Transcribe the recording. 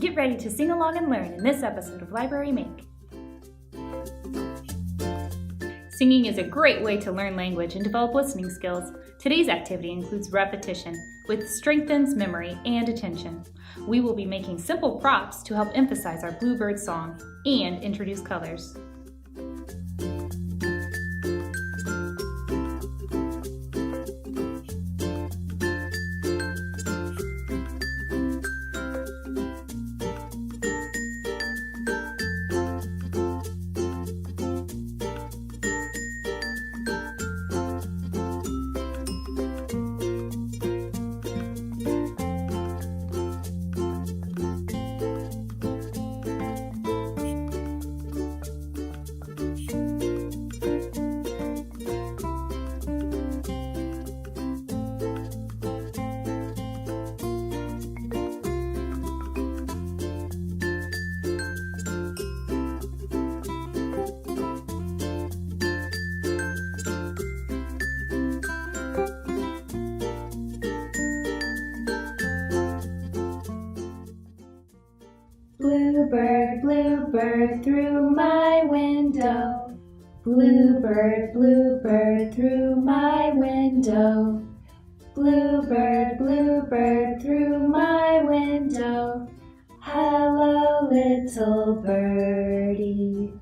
Get ready to sing along and learn in this episode of Library Make. Singing is a great way to learn language and develop listening skills. Today's activity includes repetition, which strengthens memory and attention. We will be making simple props to help emphasize our bluebird song and introduce colors. Bluebird, bluebird through my window. Bluebird, bluebird through my window. Bluebird, bluebird through my window. Hello, little birdie.